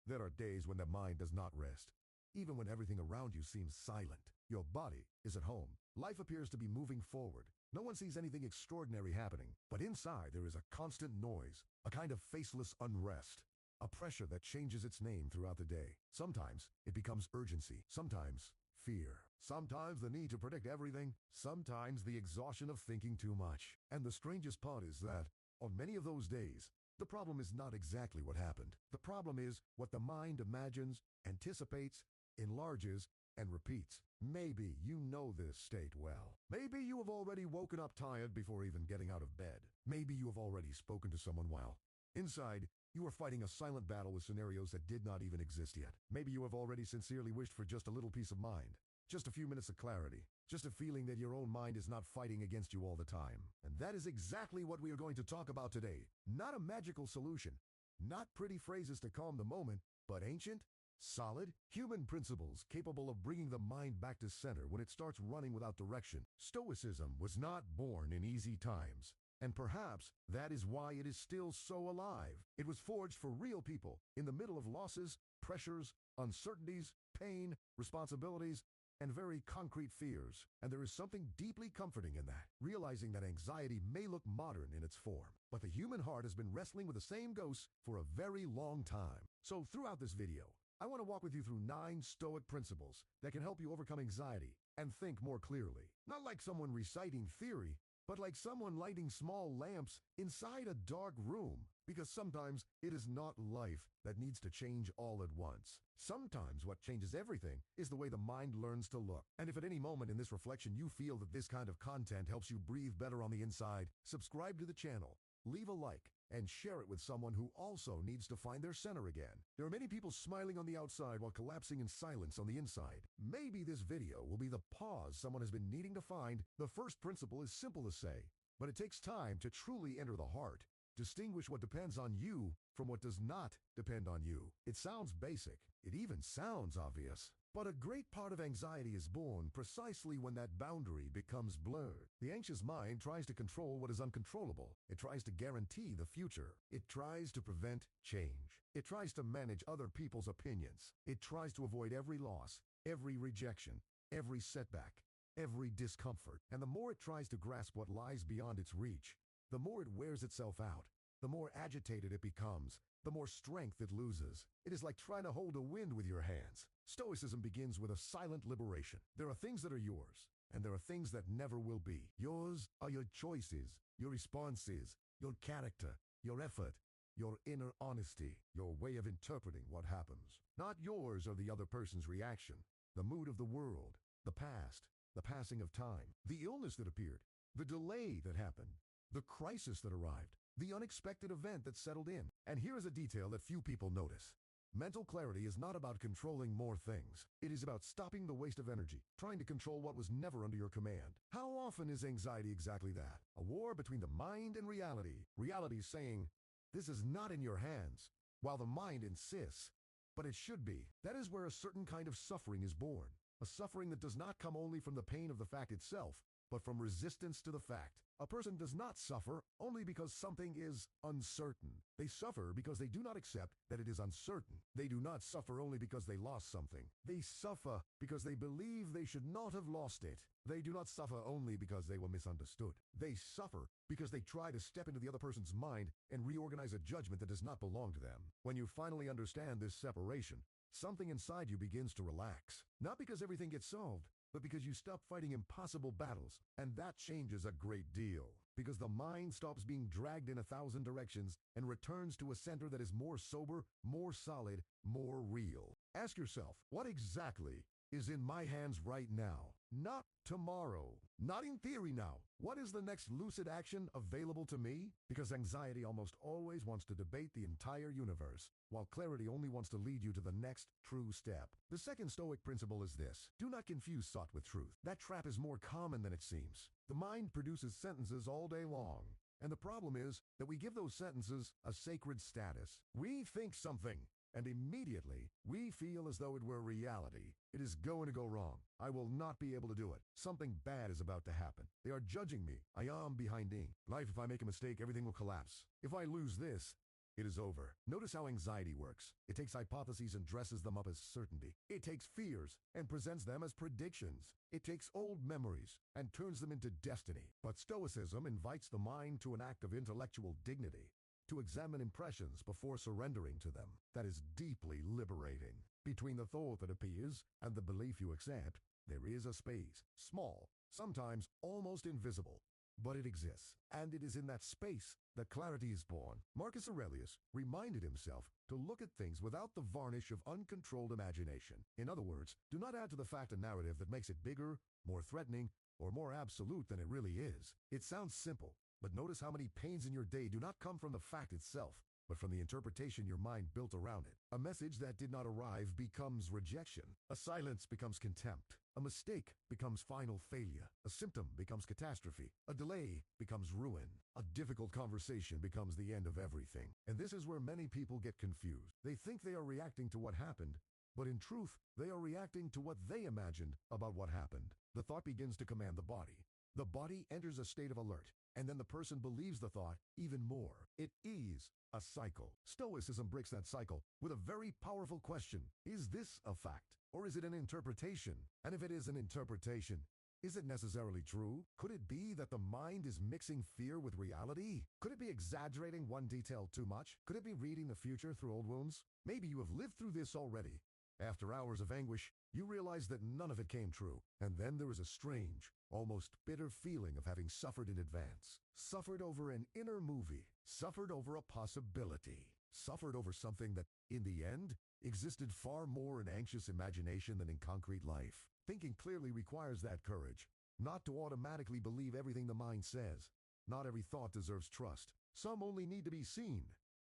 There are days when the mind does not rest. Even when everything around you seems silent, your body is at home. Life appears to be moving forward. No one sees anything extraordinary happening, but inside there is a constant noise, a kind of faceless unrest, a pressure that changes its name throughout the day. Sometimes it becomes urgency, sometimes fear, sometimes the need to predict everything, sometimes the exhaustion of thinking too much. And the strangest part is that, on many of those days, the problem is not exactly what happened. The problem is what the mind imagines, anticipates, enlarges, and repeats. Maybe you know this state well. Maybe you have already woken up tired before even getting out of bed. Maybe you have already spoken to someone while inside you are fighting a silent battle with scenarios that did not even exist yet. Maybe you have already sincerely wished for just a little peace of mind, just a few minutes of clarity, just a feeling that your own mind is not fighting against you all the time. And that is exactly what we are going to talk about today. Not a magical solution, not pretty phrases to calm the moment, but ancient, solid, human principles capable of bringing the mind back to center when it starts running without direction. Stoicism was not born in easy times, and perhaps that is why it is still so alive. It was forged for real people in the middle of losses, pressures, uncertainties, pain, responsibilities, and very concrete fears. And there is something deeply comforting in that, realizing that anxiety may look modern in its form, but the human heart has been wrestling with the same ghosts for a very long time. So throughout this video, I want to walk with you through 9 Stoic principles that can help you overcome anxiety and think more clearly. Not like someone reciting theory, but like someone lighting small lamps inside a dark room. Because sometimes it is not life that needs to change all at once. Sometimes what changes everything is the way the mind learns to look. And if at any moment in this reflection you feel that this kind of content helps you breathe better on the inside, subscribe to the channel, leave a like, and share it with someone who also needs to find their center again. There are many people smiling on the outside while collapsing in silence on the inside. Maybe this video will be the pause someone has been needing to find. The first principle is simple to say, but it takes time to truly enter the heart. Distinguish what depends on you from what does not depend on you. It sounds basic. It even sounds obvious. But a great part of anxiety is born precisely when that boundary becomes blurred. The anxious mind tries to control what is uncontrollable. It tries to guarantee the future. It tries to prevent change. It tries to manage other people's opinions. It tries to avoid every loss, every rejection, every setback, every discomfort. And the more it tries to grasp what lies beyond its reach, the more it wears itself out, the more agitated it becomes, the more strength it loses. It is like trying to hold a wind with your hands. Stoicism begins with a silent liberation. There are things that are yours, and there are things that never will be. Yours are your choices, your responses, your character, your effort, your inner honesty, your way of interpreting what happens. Not yours are the other person's reaction, the mood of the world, the past, the passing of time, the illness that appeared, the delay that happened, the crisis that arrived, the unexpected event that settled in. And here is a detail that few people notice. Mental clarity is not about controlling more things. It is about stopping the waste of energy, trying to control what was never under your command. How often is anxiety exactly that? A war between the mind and reality. Reality saying, this is not in your hands, while the mind insists, but it should be. That is where a certain kind of suffering is born. A suffering that does not come only from the pain of the fact itself, but from resistance to the fact. A person does not suffer only because something is uncertain. They suffer because they do not accept that it is uncertain. They do not suffer only because they lost something. They suffer because they believe they should not have lost it. They do not suffer only because they were misunderstood. They suffer because they try to step into the other person's mind and reorganize a judgment that does not belong to them. When you finally understand this separation, something inside you begins to relax. Not because everything gets solved, but because you stop fighting impossible battles. And that changes a great deal, because the mind stops being dragged in 1,000 directions and returns to a center that is more sober, more solid, more real. Ask yourself, what exactly is in my hands right now? Not tomorrow, not in theory now. What is the next lucid action available to me? Because anxiety almost always wants to debate the entire universe, while clarity only wants to lead you to the next true step. The second Stoic principle is this: do not confuse thought with truth. That trap is more common than it seems. The mind produces sentences all day long, and the problem is that we give those sentences a sacred status. We think something, and immediately we feel as though it were reality. It is going to go wrong. I will not be able to do it. Something bad is about to happen. They are judging me. I am behinding. Life, if I make a mistake, everything will collapse. If I lose this, it is over. Notice how anxiety works. It takes hypotheses and dresses them up as certainty. It takes fears and presents them as predictions. It takes old memories and turns them into destiny. But Stoicism invites the mind to an act of intellectual dignity, to examine impressions before surrendering to them. That is deeply liberating. Between the thought that appears and the belief you accept, there is a space, small, sometimes almost invisible, but it exists, and it is in that space that clarity is born. Marcus Aurelius reminded himself to look at things without the varnish of uncontrolled imagination. In other words, do not add to the fact a narrative that makes it bigger, more threatening, or more absolute than it really is. It sounds simple, but notice how many pains in your day do not come from the fact itself, but from the interpretation your mind built around it. A message that did not arrive becomes rejection. A silence becomes contempt. A mistake becomes final failure. A symptom becomes catastrophe. A delay becomes ruin. A difficult conversation becomes the end of everything. And this is where many people get confused. They think they are reacting to what happened, but in truth, they are reacting to what they imagined about what happened. The thought begins to command the body. The body enters a state of alert, and then the person believes the thought even more. It is a cycle. Stoicism breaks that cycle with a very powerful question. Is this a fact, or is it an interpretation? And if it is an interpretation, is it necessarily true? Could it be that the mind is mixing fear with reality? Could it be exaggerating one detail too much? Could it be reading the future through old wounds? Maybe you have lived through this already. After hours of anguish, you realize that none of it came true. And then there is a strange, almost bitter feeling of having suffered in advance. Suffered over an inner movie. Suffered over a possibility. Suffered over something that, in the end, existed far more in anxious imagination than in concrete life. Thinking clearly requires that courage. Not to automatically believe everything the mind says. Not every thought deserves trust. Some only need to be seen,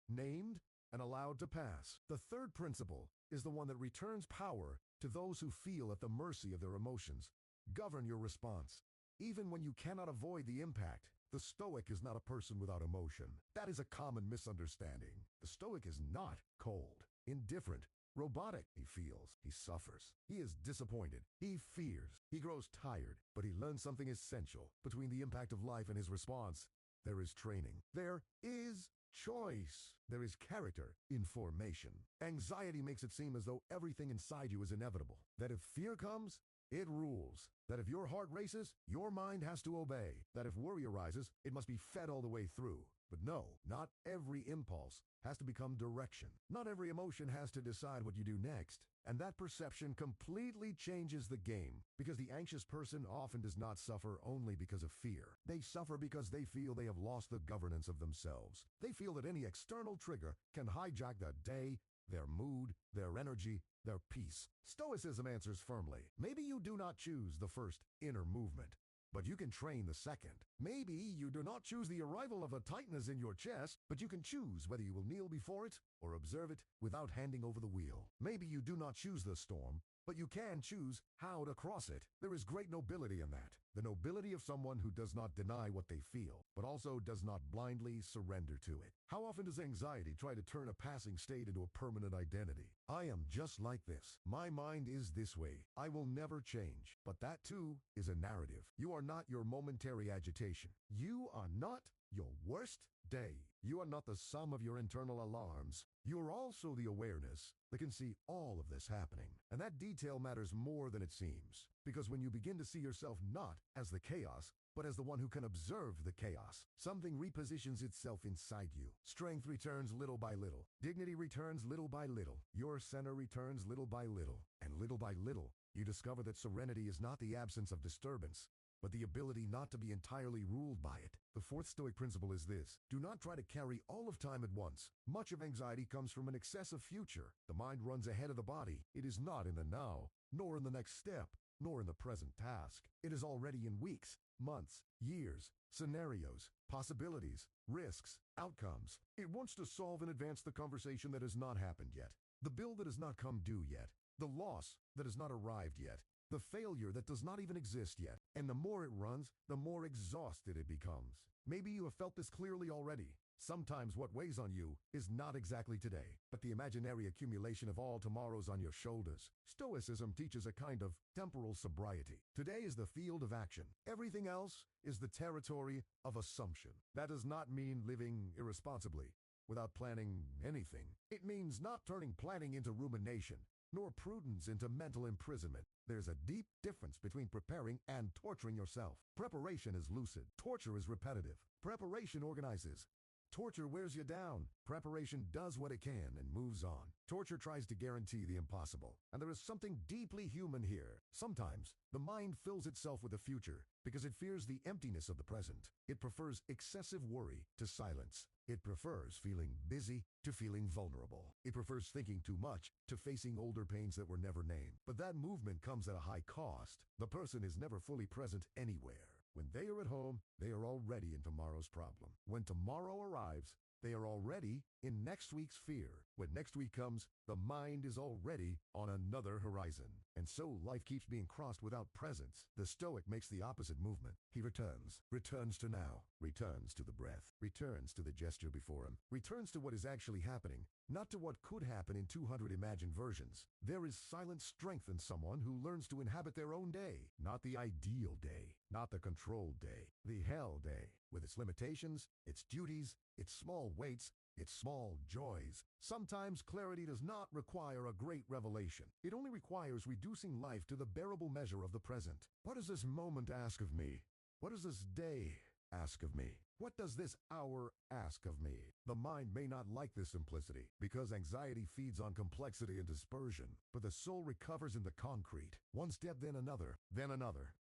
named, and allowed to pass. The third principle is the one that returns power to those who feel at the mercy of their emotions. Govern your response. Even when you cannot avoid the impact, the Stoic is not a person without emotion. That is a common misunderstanding. The Stoic is not cold, indifferent, robotic. He feels, he suffers, he is disappointed, he fears, he grows tired, but he learns something essential. Between the impact of life and his response, there is training. There is choice. There is character in formation. Anxiety makes it seem as though everything inside you is inevitable. That if fear comes, it rules. That if your heart races, your mind has to obey. That if worry arises, it must be fed all the way through. But no, not every impulse has to become direction. Not every emotion has to decide what you do next. And that perception completely changes the game, because the anxious person often does not suffer only because of fear. They suffer because they feel they have lost the governance of themselves. They feel that any external trigger can hijack their day, their mood, their energy, their peace. Stoicism answers firmly. Maybe you do not choose the first inner movement, but you can train the second. Maybe you do not choose the arrival of a tightness in your chest, but you can choose whether you will kneel before it or observe it without handing over the wheel. Maybe you do not choose the storm, but you can choose how to cross it. There is great nobility in that. The nobility of someone who does not deny what they feel, but also does not blindly surrender to it. How often does anxiety try to turn a passing state into a permanent identity? I am just like this. My mind is this way. I will never change. But that too is a narrative. You are not your momentary agitation. You are not your worst day. You are not the sum of your internal alarms. You are also the awareness that can see all of this happening. And that detail matters more than it seems. Because when you begin to see yourself not as the chaos, but as the one who can observe the chaos, something repositions itself inside you. Strength returns little by little. Dignity returns little by little. Your center returns little by little. And little by little, you discover that serenity is not the absence of disturbance, but the ability not to be entirely ruled by it. The fourth Stoic principle is this: do not try to carry all of time at once. Much of anxiety comes from an excessive future. The mind runs ahead of the body. It is not in the now, nor in the next step, nor in the present task. It is already in weeks, months, years, scenarios, possibilities, risks, outcomes. It wants to solve in advance the conversation that has not happened yet, the bill that has not come due yet, the loss that has not arrived yet, the failure that does not even exist yet. And the more it runs, the more exhausted it becomes. Maybe you have felt this clearly already. Sometimes what weighs on you is not exactly today, but the imaginary accumulation of all tomorrows on your shoulders. Stoicism teaches a kind of temporal sobriety. Today is the field of action. Everything else is the territory of assumption. That does not mean living irresponsibly. without planning anything. It means not turning planning into rumination, nor prudence into mental imprisonment. There's a deep difference between preparing and torturing yourself. Preparation is lucid. Torture is repetitive. Preparation organizes. Torture wears you down. Preparation does what it can and moves on. Torture tries to guarantee the impossible. And there is something deeply human here. Sometimes, the mind fills itself with the future because it fears the emptiness of the present. It prefers excessive worry to silence. It prefers feeling busy to feeling vulnerable. It prefers thinking too much to facing older pains that were never named. But that movement comes at a high cost. The person is never fully present anywhere. When they are at home, they are already in tomorrow's problem. When tomorrow arrives, they are already in next week's fear. When next week comes, the mind is already on another horizon. And so life keeps being crossed without presence. The Stoic makes the opposite movement. He returns to now, returns to the breath, returns to the gesture before him, returns to what is actually happening, not to what could happen in 200 imagined versions. There is silent strength in someone who learns to inhabit their own day, not the ideal day, not the controlled day, the hell day, with its limitations, its duties, its small weights, its small joys. Sometimes clarity does not require a great revelation. It only requires reducing life to the bearable measure of the present. What does this moment ask of me? What does this day ask of me? What does this hour ask of me? The mind may not like this simplicity, because anxiety feeds on complexity and dispersion, but the soul recovers in the concrete. One step, then another,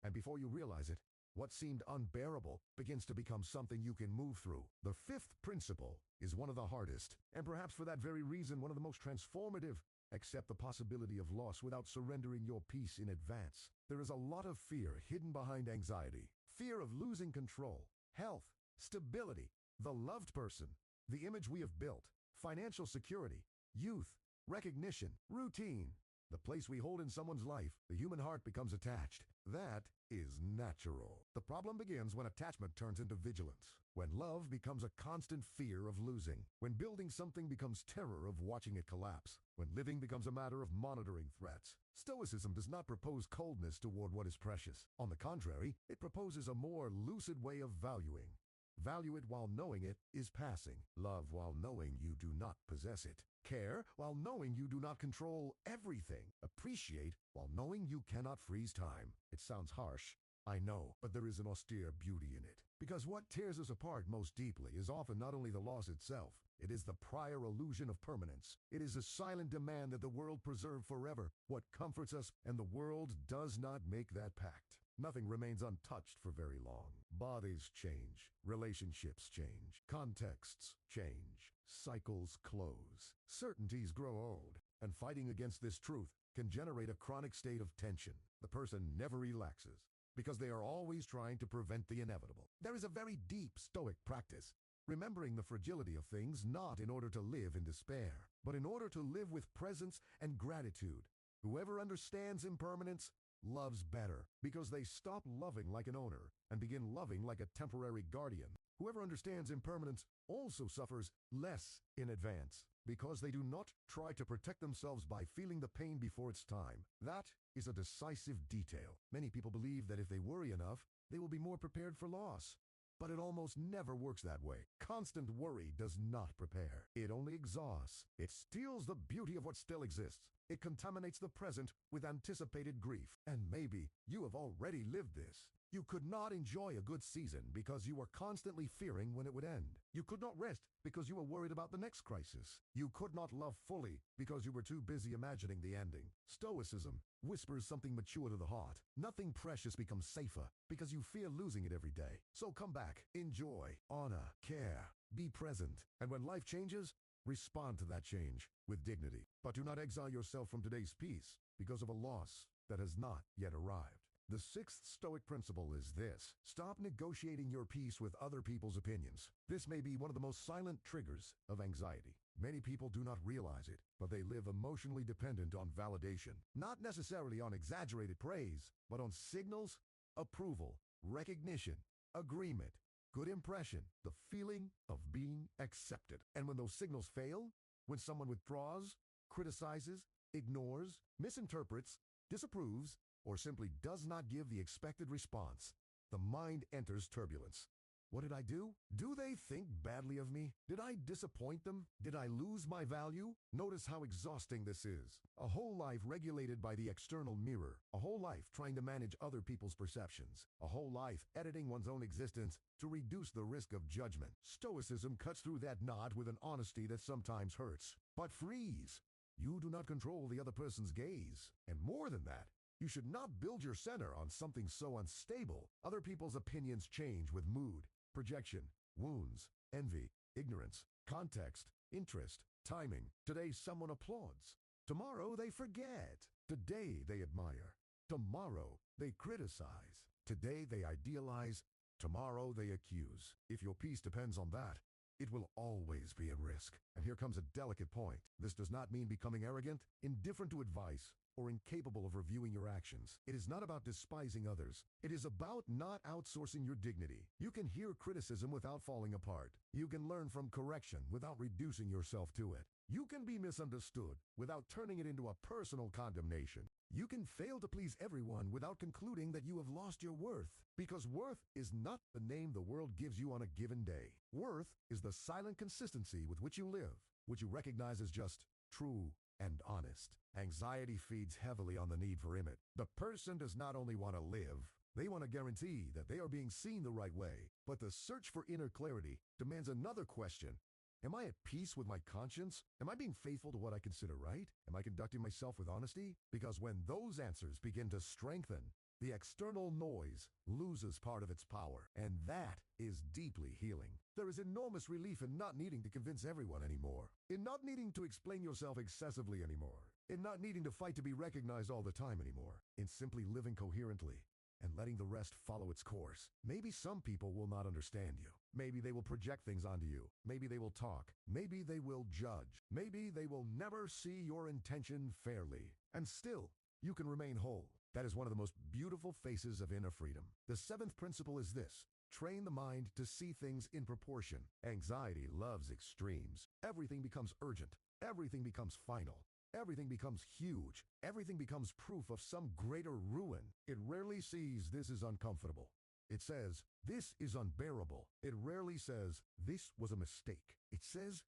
and before you realize it, what seemed unbearable begins to become something you can move through. The fifth principle is one of the hardest, and perhaps for that very reason one of the most transformative. Accept the possibility of loss without surrendering your peace in advance. There is a lot of fear hidden behind anxiety. Fear of losing control, health, stability, the loved person, the image we have built, financial security, youth, recognition, routine. The place we hold in someone's life, the human heart becomes attached. That is natural. The problem begins when attachment turns into vigilance, when love becomes a constant fear of losing, when building something becomes terror of watching it collapse, when living becomes a matter of monitoring threats. Stoicism does not propose coldness toward what is precious. On the contrary, it proposes a more lucid way of valuing. Value it while knowing it is passing. Love while knowing you do not possess it. Care while knowing you do not control everything. Appreciate while knowing you cannot freeze time. It sounds harsh, I know, but there is an austere beauty in it. Because what tears us apart most deeply is often not only the loss itself, it is the prior illusion of permanence. It is a silent demand that the world preserve forever what comforts us, and the world does not make that pact. Nothing remains untouched for very long. Bodies change, relationships change, contexts change, cycles close, certainties grow old, and fighting against this truth can generate a chronic state of tension. The person never relaxes, because they are always trying to prevent the inevitable. There is a very deep Stoic practice, remembering the fragility of things not in order to live in despair, but in order to live with presence and gratitude. Whoever understands impermanence loves better, because they stop loving like an owner and begin loving like a temporary guardian. Whoever understands impermanence also suffers less in advance, because they do not try to protect themselves by feeling the pain before it's time. That is a decisive detail. Many people believe that if they worry enough, they will be more prepared for loss. But it almost never works that way. Constant worry does not prepare. It only exhausts. It steals the beauty of what still exists. It contaminates the present with anticipated grief. And maybe you have already lived this. You could not enjoy a good season because you were constantly fearing when it would end. You could not rest because you were worried about the next crisis. You could not love fully because you were too busy imagining the ending. Stoicism whispers something mature to the heart. Nothing precious becomes safer because you fear losing it every day. So come back, enjoy, honor, care, be present. And when life changes, respond to that change with dignity. But do not exile yourself from today's peace because of a loss that has not yet arrived. The sixth Stoic principle is this: stop negotiating your peace with other people's opinions. This may be one of the most silent triggers of anxiety. Many people do not realize it, but they live emotionally dependent on validation. Not necessarily on exaggerated praise, but on signals, approval, recognition, agreement, good impression, the feeling of being accepted. And when those signals fail, when someone withdraws, criticizes, ignores, misinterprets, disapproves, or simply does not give the expected response, the mind enters turbulence. What did I do? Do they think badly of me? Did I disappoint them? Did I lose my value? Notice how exhausting this is. A whole life regulated by the external mirror. A whole life trying to manage other people's perceptions. A whole life editing one's own existence to reduce the risk of judgment. Stoicism cuts through that knot with an honesty that sometimes hurts. But freeze. You do not control the other person's gaze. And more than that, you should not build your center on something so unstable. Other people's opinions change with mood, projection, wounds, envy, ignorance, context, interest, timing. Today someone applauds. Tomorrow they forget. Today they admire. Tomorrow they criticize. Today they idealize. Tomorrow they accuse. If your peace depends on that, it will always be at risk. And here comes a delicate point. This does not mean becoming arrogant, indifferent to advice, or incapable of reviewing your actions. It is not about despising others. It is about not outsourcing your dignity. You can hear criticism without falling apart. You can learn from correction without reducing yourself to it. You can be misunderstood without turning it into a personal condemnation. You can fail to please everyone without concluding that you have lost your worth. Because worth is not the name the world gives you on a given day. Worth is the silent consistency with which you live, which you recognize as just true and honest. Anxiety feeds heavily on the need for image. The person does not only want to live, they want to guarantee that they are being seen the right way. But the search for inner clarity demands another question. Am I at peace with my conscience? Am I being faithful to what I consider right? Am I conducting myself with honesty? Because when those answers begin to strengthen, the external noise loses part of its power, and that is deeply healing. There is enormous relief in not needing to convince everyone anymore, in not needing to explain yourself excessively anymore, in not needing to fight to be recognized all the time anymore, in simply living coherently and letting the rest follow its course. Maybe some people will not understand you. Maybe they will project things onto you. Maybe they will talk. Maybe they will judge. Maybe they will never see your intention fairly. And still, you can remain whole. That is one of the most beautiful faces of inner freedom. The seventh principle is this: train the mind to see things in proportion. Anxiety loves extremes. Everything becomes urgent. Everything becomes final. Everything becomes huge. Everything becomes proof of some greater ruin. It rarely sees this is uncomfortable. It says, this is unbearable. It rarely says, this was a mistake. It says,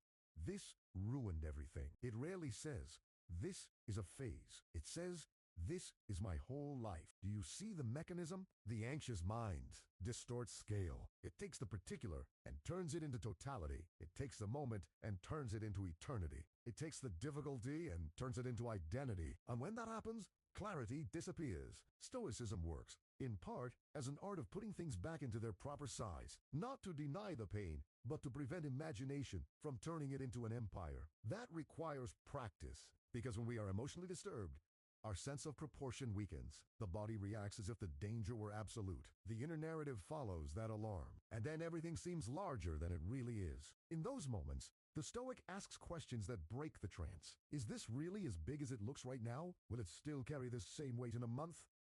this ruined everything. It rarely says, this is a phase. It says, this is my whole life. Do you see the mechanism? The anxious mind distorts scale. It takes the particular and turns it into totality. It takes the moment and turns it into eternity. It takes the difficulty and turns it into identity. And when that happens, clarity disappears. Stoicism works, in part, as an art of putting things back into their proper size, not to deny the pain, but to prevent imagination from turning it into an empire. That requires practice, because when we are emotionally disturbed, our sense of proportion weakens. The body reacts as if the danger were absolute. The inner narrative follows that alarm, and then everything seems larger than it really is. In those moments, the Stoic asks questions that break the trance. Is this really as big as it looks right now? Will it still carry this same weight in a month?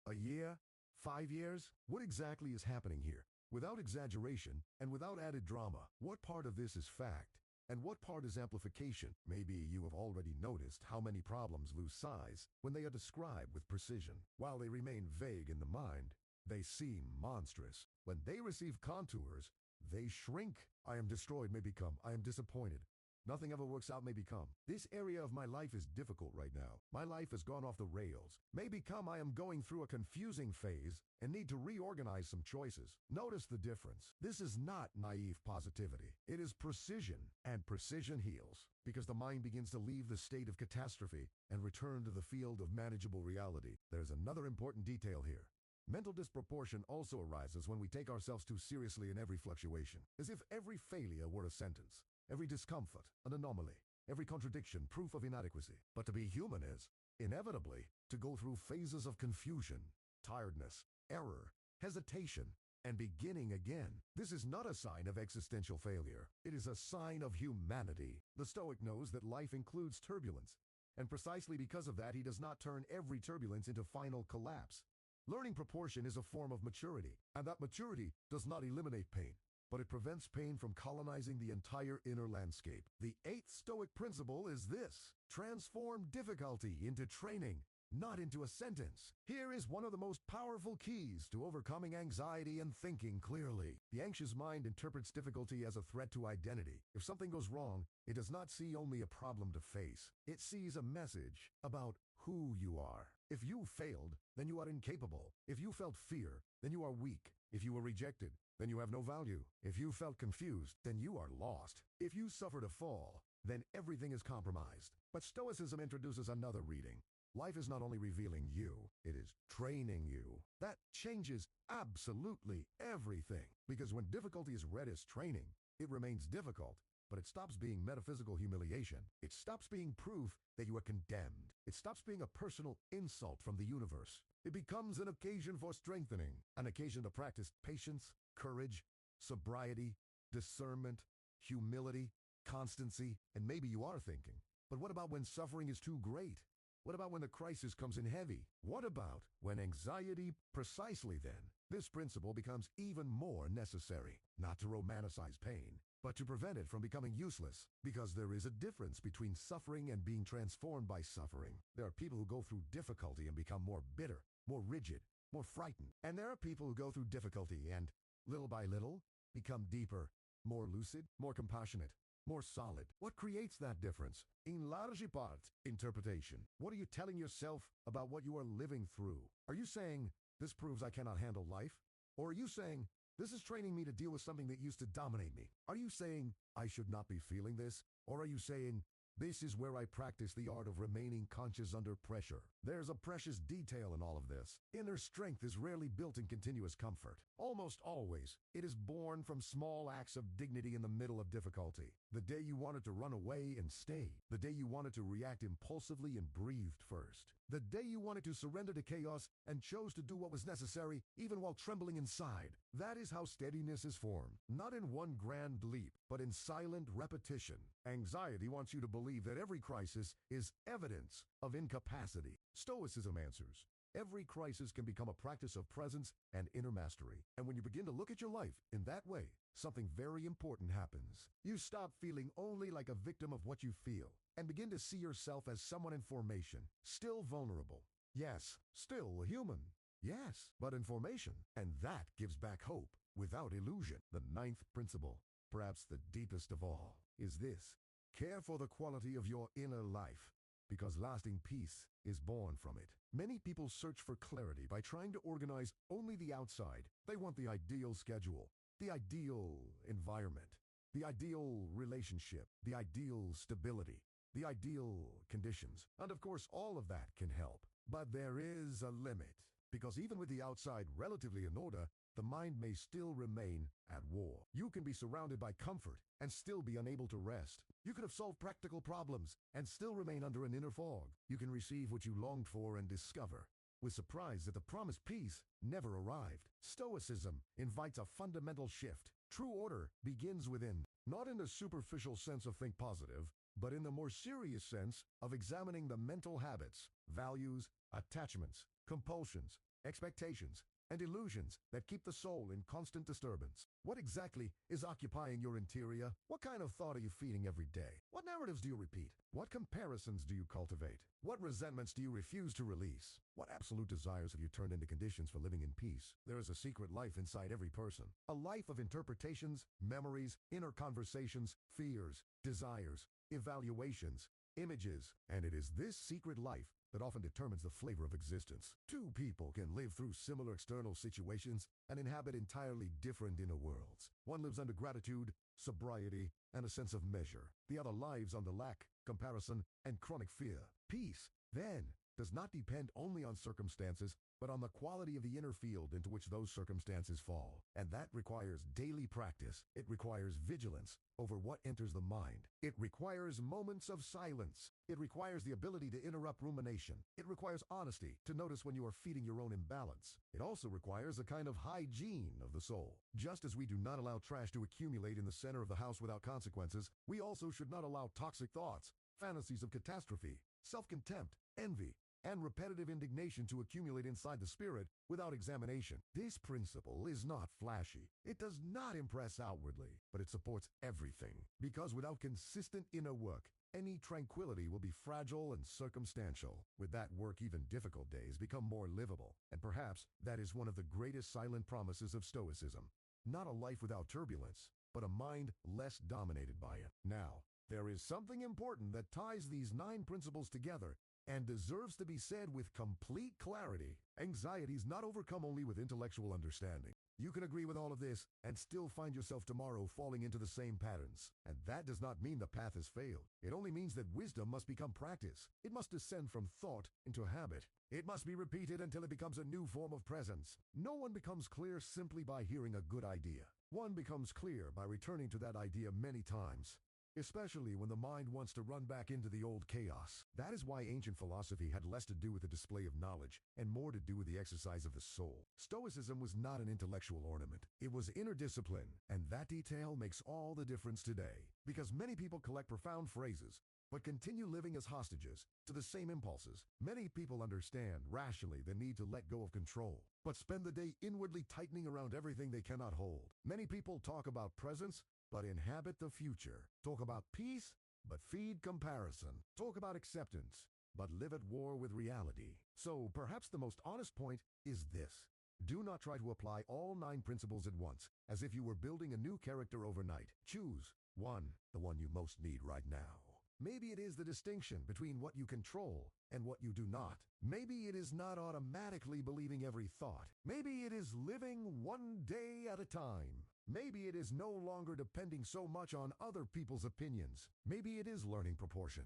A year? 5 years? What exactly is happening here? Without exaggeration and without added drama, what part of this is fact? And what part is amplification? Maybe you have already noticed how many problems lose size when they are described with precision. While they remain vague in the mind, they seem monstrous. When they receive contours, they shrink. I am destroyed may become, I am disappointed. Nothing ever works out may become. This area of my life is difficult right now. My life has gone off the rails. May become I am going through a confusing phase and need to reorganize some choices. Notice the difference. This is not naive positivity. It is precision, and precision heals, because the mind begins to leave the state of catastrophe and return to the field of manageable reality. There's another important detail here. Mental disproportion also arises when we take ourselves too seriously in every fluctuation, as if every failure were a sentence, every discomfort an anomaly, every contradiction proof of inadequacy. But to be human is, inevitably, to go through phases of confusion, tiredness, error, hesitation, and beginning again. This is not a sign of existential failure. It is a sign of humanity. The Stoic knows that life includes turbulence, and precisely because of that, he does not turn every turbulence into final collapse. Learning proportion is a form of maturity, and that maturity does not eliminate pain, but it prevents pain from colonizing the entire inner landscape. The eighth Stoic principle is this: transform difficulty into training, not into a sentence. Here is one of the most powerful keys to overcoming anxiety and thinking clearly. The anxious mind interprets difficulty as a threat to identity. If something goes wrong, it does not see only a problem to face. It sees a message about who you are. If you failed, then you are incapable. If you felt fear, then you are weak. If you were rejected, then you have no value. If you felt confused, then you are lost. If you suffered a fall, then everything is compromised. But Stoicism introduces another reading. Life is not only revealing you, it is training you. That changes absolutely everything. Because when difficulty is read as training, it remains difficult, but it stops being metaphysical humiliation. It stops being proof that you are condemned. It stops being a personal insult from the universe. It becomes an occasion for strengthening, an occasion to practice patience, courage, sobriety, discernment, humility, constancy. And maybe you are thinking, but what about when suffering is too great? What about when the crisis comes in heavy? What about when anxiety? Precisely then, this principle becomes even more necessary, not to romanticize pain, but to prevent it from becoming useless, because there is a difference between suffering and being transformed by suffering. There are people who go through difficulty and become more bitter, more rigid, more frightened. And there are people who go through difficulty and, little by little, become deeper, more lucid, more compassionate, more solid. What creates that difference? In large part, interpretation. What are you telling yourself about what you are living through? Are you saying, this proves I cannot handle life? Or are you saying, this is training me to deal with something that used to dominate me? Are you saying, I should not be feeling this? Or are you saying, this is where I practice the art of remaining conscious under pressure? There's a precious detail in all of this. Inner strength is rarely built in continuous comfort. Almost always, it is born from small acts of dignity in the middle of difficulty. The day you wanted to run away and stay. The day you wanted to react impulsively and breathed first. The day you wanted to surrender to chaos and chose to do what was necessary, even while trembling inside. That is how steadiness is formed. Not in one grand leap, but in silent repetition. Anxiety wants you to believe that every crisis is evidence of incapacity. Stoicism answers, every crisis can become a practice of presence and inner mastery. And when you begin to look at your life in that way, something very important happens. You stop feeling only like a victim of what you feel, and begin to see yourself as someone in formation, still vulnerable. Yes, still human. Yes, but in formation. And that gives back hope without illusion. The ninth principle, perhaps the deepest of all, is this. Care for the quality of your inner life, because lasting peace is born from it. Many people search for clarity by trying to organize only the outside. They want the ideal schedule, the ideal environment, the ideal relationship, the ideal stability, the ideal conditions. And of course, all of that can help. But there is a limit, because even with the outside relatively in order, the mind may still remain at war. You can be surrounded by comfort and still be unable to rest. You could have solved practical problems and still remain under an inner fog. You can receive what you longed for and discover, with surprise, that the promised peace never arrived. Stoicism invites a fundamental shift. True order begins within, not in the superficial sense of think positive, but in the more serious sense of examining the mental habits, values, attachments, compulsions, expectations, and illusions that keep the soul in constant disturbance. What exactly is occupying your interior? What kind of thought are you feeding every day? What narratives do you repeat? What comparisons do you cultivate? What resentments do you refuse to release? What absolute desires have you turned into conditions for living in peace? There is a secret life inside every person. A life of interpretations, memories, inner conversations, fears, desires, evaluations, images. And it is this secret life that often determines the flavor of existence. Two people can live through similar external situations and inhabit entirely different inner worlds. One lives under gratitude, sobriety, and a sense of measure. The other lives under lack, comparison, and chronic fear. Peace, then, does not depend only on circumstances, but on the quality of the inner field into which those circumstances fall. And that requires daily practice. It requires vigilance over what enters the mind. It requires moments of silence. It requires the ability to interrupt rumination. It requires honesty to notice when you are feeding your own imbalance. It also requires a kind of hygiene of the soul. Just as we do not allow trash to accumulate in the center of the house without consequences, we also should not allow toxic thoughts, fantasies of catastrophe, self-contempt, envy, and repetitive indignation to accumulate inside the spirit without examination. This principle is not flashy. It does not impress outwardly, but it supports everything. Because without consistent inner work, any tranquility will be fragile and circumstantial. With that work, even difficult days become more livable. And perhaps that is one of the greatest silent promises of Stoicism. Not a life without turbulence, but a mind less dominated by it. Now, there is something important that ties these 9 principles together and deserves to be said with complete clarity. Anxiety is not overcome only with intellectual understanding. You can agree with all of this and still find yourself tomorrow falling into the same patterns. And that does not mean the path has failed. It only means that wisdom must become practice. It must descend from thought into habit. It must be repeated until it becomes a new form of presence. No one becomes clear simply by hearing a good idea. One becomes clear by returning to that idea many times, especially when the mind wants to run back into the old chaos. That is why ancient philosophy had less to do with the display of knowledge and more to do with the exercise of the soul. Stoicism was not an intellectual ornament. It was inner discipline, and that detail makes all the difference today. Because many people collect profound phrases, but continue living as hostages to the same impulses. Many people understand rationally the need to let go of control, but spend the day inwardly tightening around everything they cannot hold. Many people talk about presence, but inhabit the future. Talk about peace, but feed comparison. Talk about acceptance, but live at war with reality. So perhaps the most honest point is this. Do not try to apply all 9 principles at once, as if you were building a new character overnight. Choose one, the one you most need right now. Maybe it is the distinction between what you control and what you do not. Maybe it is not automatically believing every thought. Maybe it is living one day at a time. Maybe it is no longer depending so much on other people's opinions. Maybe it is learning proportion.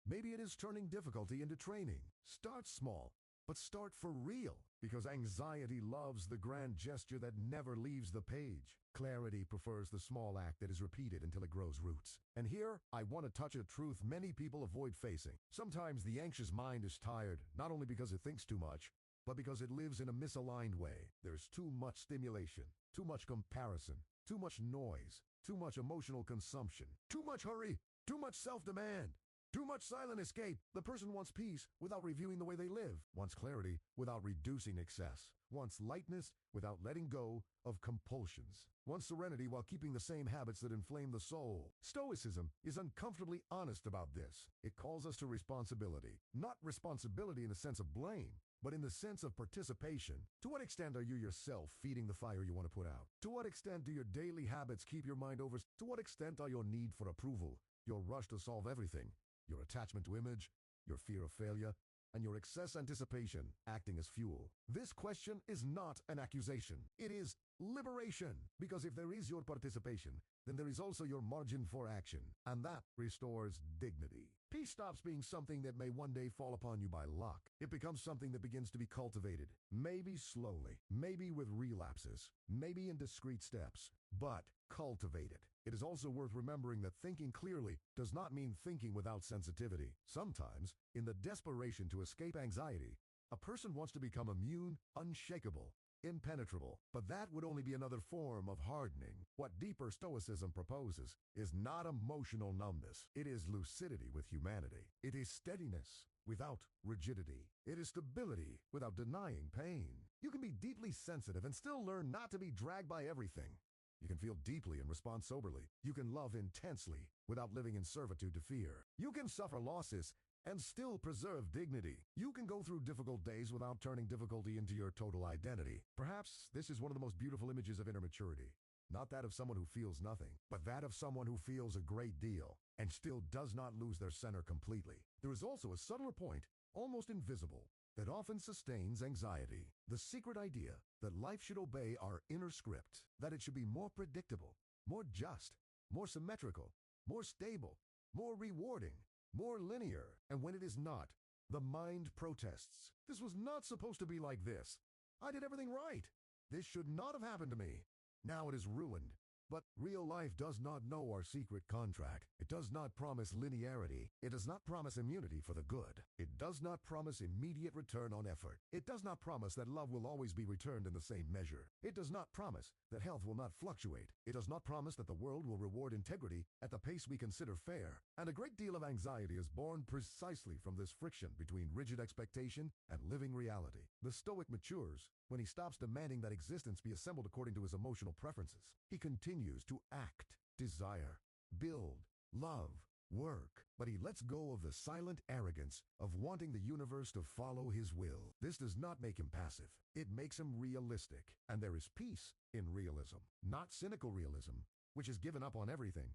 Maybe it is turning difficulty into training. Start small, but start for real, because anxiety loves the grand gesture that never leaves the page. Clarity prefers the small act that is repeated until it grows roots. And here, I want to touch a truth many people avoid facing. Sometimes the anxious mind is tired, not only because it thinks too much, but because it lives in a misaligned way. There's too much stimulation, too much comparison, too much noise, too much emotional consumption, too much hurry, too much self-demand, too much silent escape. The person wants peace without reviewing the way they live, wants clarity without reducing excess, wants lightness without letting go of compulsions, wants serenity while keeping the same habits that inflame the soul. Stoicism is uncomfortably honest about this. It calls us to responsibility, not responsibility in the sense of blame, but in the sense of participation. To what extent are you yourself feeding the fire you want to put out? To what extent do your daily habits keep your mind over? To what extent are your need for approval, your rush to solve everything, your attachment to image, your fear of failure, and your excess anticipation acting as fuel? This question is not an accusation. It is liberation. Because if there is your participation, then there is also your margin for action, and that restores dignity. Peace stops being something that may one day fall upon you by luck. It becomes something that begins to be cultivated, maybe slowly, maybe with relapses, maybe in discrete steps, but cultivated. It is also worth remembering that thinking clearly does not mean thinking without sensitivity. Sometimes, in the desperation to escape anxiety, a person wants to become immune, unshakable, impenetrable, but that would only be another form of hardening. What deeper Stoicism proposes is not emotional numbness. It is lucidity with humanity. It is steadiness without rigidity. It is stability without denying pain. You can be deeply sensitive and still learn not to be dragged by everything. You can feel deeply and respond soberly. You can love intensely without living in servitude to fear. You can suffer losses and still preserve dignity. You can go through difficult days without turning difficulty into your total identity. Perhaps this is one of the most beautiful images of inner maturity. Not that of someone who feels nothing, but that of someone who feels a great deal and still does not lose their center completely. There is also a subtler point, almost invisible, that often sustains anxiety. The secret idea that life should obey our inner script, that it should be more predictable, more just, more symmetrical, more stable, more rewarding, more linear. And when it is not, the mind protests. This was not supposed to be like this. I did everything right. This should not have happened to me. Now it is ruined. But real life does not know our secret contract. It does not promise linearity. It does not promise immunity for the good. It does not promise immediate return on effort. It does not promise that love will always be returned in the same measure. It does not promise that health will not fluctuate. It does not promise that the world will reward integrity at the pace we consider fair. And a great deal of anxiety is born precisely from this friction between rigid expectation and living reality. The Stoic matures when he stops demanding that existence be assembled according to his emotional preferences. He continues to act, desire, build, love, work, but he lets go of the silent arrogance of wanting the universe to follow his will. This does not make him passive. It makes him realistic. And there is peace in realism. Not cynical realism, which has given up on everything,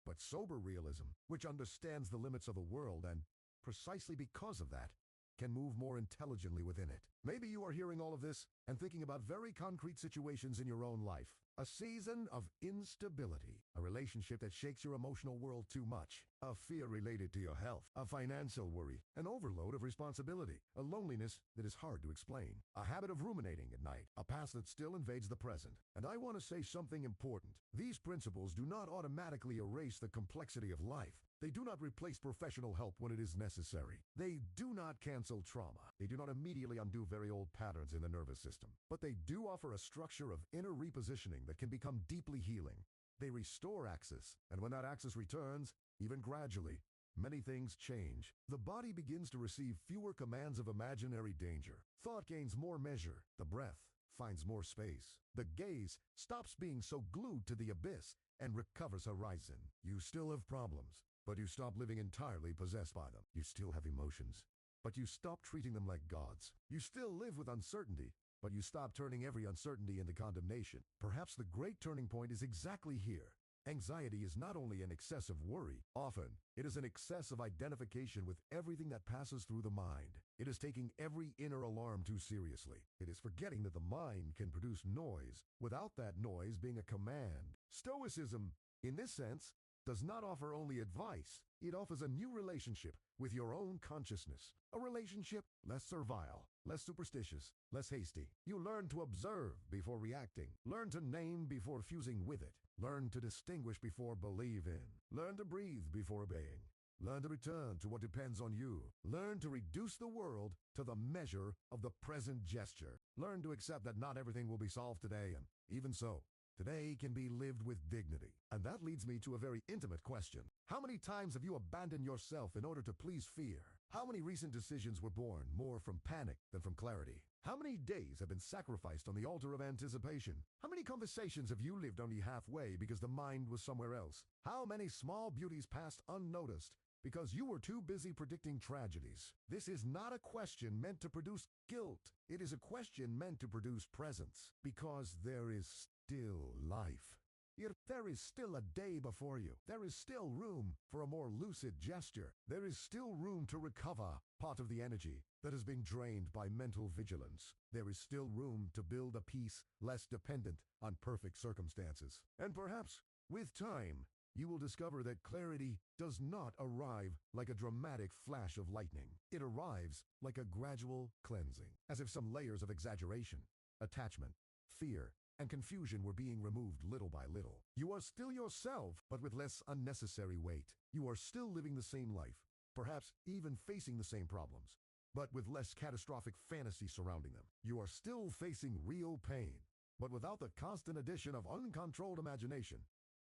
but sober realism, which understands the limits of the world and, precisely because of that, can move more intelligently within it. Maybe you are hearing all of this and thinking about very concrete situations in your own life. A season of instability, a relationship that shakes your emotional world too much, a fear related to your health, a financial worry, an overload of responsibility, a loneliness that is hard to explain, a habit of ruminating at night, a past that still invades the present. And I want to say something important. These principles do not automatically erase the complexity of life. They do not replace professional help when it is necessary. They do not cancel trauma. They do not immediately undo very old patterns in the nervous system. But they do offer a structure of inner repositioning that can become deeply healing. They restore axis, and when that axis returns, even gradually, many things change. The body begins to receive fewer commands of imaginary danger. Thought gains more measure. The breath finds more space. The gaze stops being so glued to the abyss and recovers horizon. You still have problems, but you stop living entirely possessed by them. You still have emotions, but you stop treating them like gods. You still live with uncertainty, but you stop turning every uncertainty into condemnation. Perhaps the great turning point is exactly here. Anxiety is not only an excess of worry. Often, it is an excess of identification with everything that passes through the mind. It is taking every inner alarm too seriously. It is forgetting that the mind can produce noise without that noise being a command. Stoicism, in this sense, does not offer only advice. It offers a new relationship with your own consciousness. A relationship less servile, less superstitious, less hasty. You learn to observe before reacting. Learn to name before fusing with it. Learn to distinguish before believing. Learn to breathe before obeying. Learn to return to what depends on you. Learn to reduce the world to the measure of the present gesture. Learn to accept that not everything will be solved today, and even so, today can be lived with dignity. And that leads me to a very intimate question. How many times have you abandoned yourself in order to please fear? How many recent decisions were born more from panic than from clarity? How many days have been sacrificed on the altar of anticipation? How many conversations have you lived only halfway because the mind was somewhere else? How many small beauties passed unnoticed because you were too busy predicting tragedies? This is not a question meant to produce guilt. It is a question meant to produce presence, because there is still life. Yet there is still a day before you. There is still room for a more lucid gesture. There is still room to recover part of the energy that has been drained by mental vigilance. There is still room to build a peace less dependent on perfect circumstances. And perhaps, with time, you will discover that clarity does not arrive like a dramatic flash of lightning. It arrives like a gradual cleansing, as if some layers of exaggeration, attachment, fear, and confusion were being removed little by little. You are still yourself, but with less unnecessary weight. You are still living the same life, perhaps even facing the same problems, but with less catastrophic fantasy surrounding them. You are still facing real pain, but without the constant addition of uncontrolled imagination.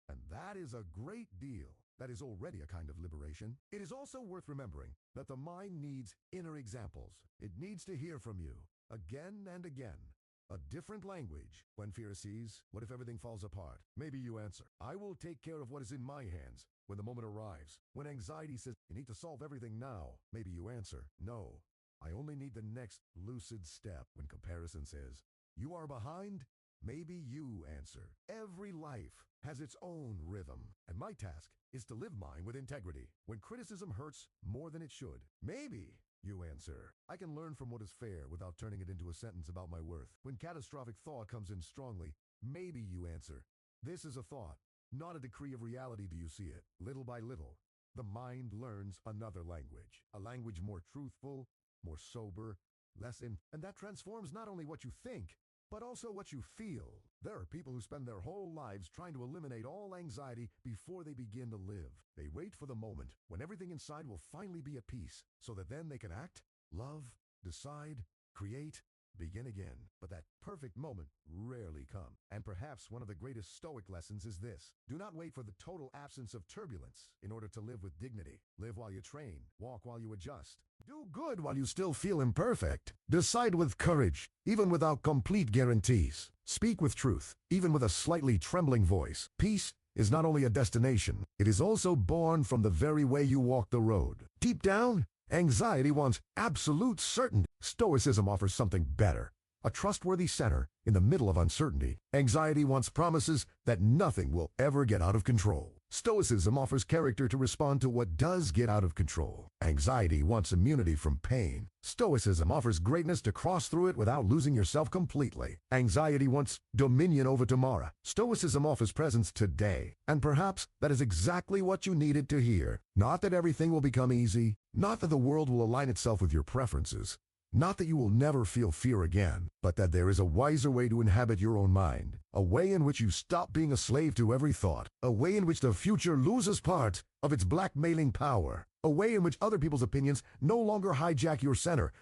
And that is a great deal. That is already a kind of liberation. It is also worth remembering that the mind needs inner examples. It needs to hear from you again and again. A different language. When fear sees, what if everything falls apart? Maybe you answer, I will take care of what is in my hands when the moment arrives. When anxiety says, you need to solve everything now, maybe you answer, no, I only need the next lucid step. When comparison says, you are behind, maybe you answer, every life has its own rhythm, and my task is to live mine with integrity. When criticism hurts more than it should, maybe you answer, I can learn from what is fair without turning it into a sentence about my worth. When catastrophic thought comes in strongly, maybe you answer, this is a thought, not a decree of reality. Do you see it? Little by little, the mind learns another language, a language more truthful, more sober, and that transforms not only what you think, but also what you feel. There are people who spend their whole lives trying to eliminate all anxiety before they begin to live. They wait for the moment when everything inside will finally be at peace, so that then they can act, love, decide, create, begin again. But that perfect moment rarely comes. And perhaps one of the greatest Stoic lessons is this: do not wait for the total absence of turbulence in order to live with dignity. Live while you train, walk while you adjust. Do good while you still feel imperfect. Decide with courage, even without complete guarantees. Speak with truth, even with a slightly trembling voice. Peace is not only a destination, it is also born from the very way you walk the road. Deep down, anxiety wants absolute certainty. Stoicism offers something better. A trustworthy center in the middle of uncertainty. Anxiety wants promises that nothing will ever get out of control. Stoicism offers character to respond to what does get out of control. Anxiety wants immunity from pain. Stoicism offers greatness to cross through it without losing yourself completely. Anxiety wants dominion over tomorrow. Stoicism offers presence today. And perhaps that is exactly what you needed to hear. Not that everything will become easy. Not that the world will align itself with your preferences. Not that you will never feel fear again, but that there is a wiser way to inhabit your own mind, a way in which you stop being a slave to every thought, a way in which the future loses part of its blackmailing power, a way in which other people's opinions no longer hijack your center,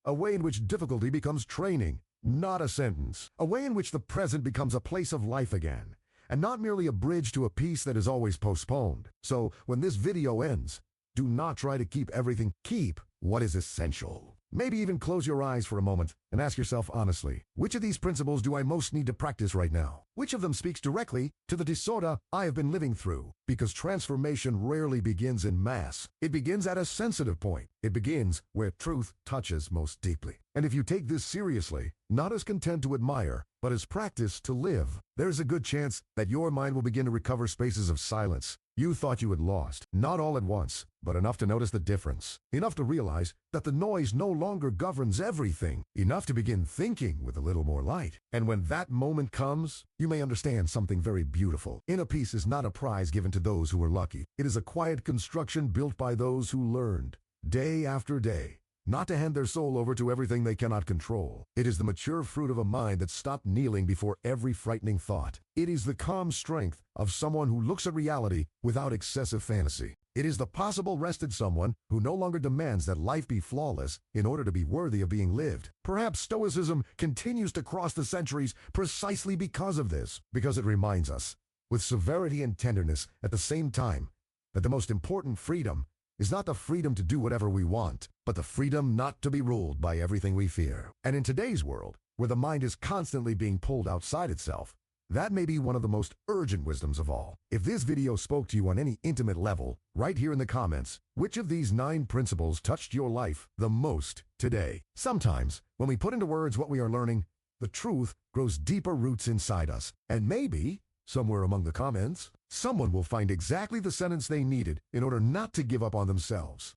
a way in which difficulty becomes training, not a sentence, a way in which the present becomes a place of life again, and not merely a bridge to a peace that is always postponed. So, when this video ends, do not try to keep everything. Keep what is essential. Maybe even close your eyes for a moment and ask yourself honestly, which of these principles do I most need to practice right now? Which of them speaks directly to the disorder I have been living through? Because transformation rarely begins in mass. It begins at a sensitive point. It begins where truth touches most deeply. And if you take this seriously, not as content to admire, but as practice to live, there's a good chance that your mind will begin to recover spaces of silence you thought you had lost, not all at once, but enough to notice the difference, enough to realize that the noise no longer governs everything, enough to begin thinking with a little more light. And when that moment comes, you may understand something very beautiful. Inner peace is not a prize given to those who are lucky. It is a quiet construction built by those who learned, day after day, not to hand their soul over to everything they cannot control. It is the mature fruit of a mind that stopped kneeling before every frightening thought. It is the calm strength of someone who looks at reality without excessive fantasy. It is the possible rested someone who no longer demands that life be flawless in order to be worthy of being lived. Perhaps Stoicism continues to cross the centuries precisely because of this, because it reminds us, with severity and tenderness at the same time, that the most important freedom is not the freedom to do whatever we want, but the freedom not to be ruled by everything we fear. And in today's world, where the mind is constantly being pulled outside itself, that may be one of the most urgent wisdoms of all. If this video spoke to you on any intimate level, write here in the comments, which of these 9 principles touched your life the most today? Sometimes, when we put into words what we are learning, the truth grows deeper roots inside us, and maybe, somewhere among the comments, someone will find exactly the sentence they needed in order not to give up on themselves.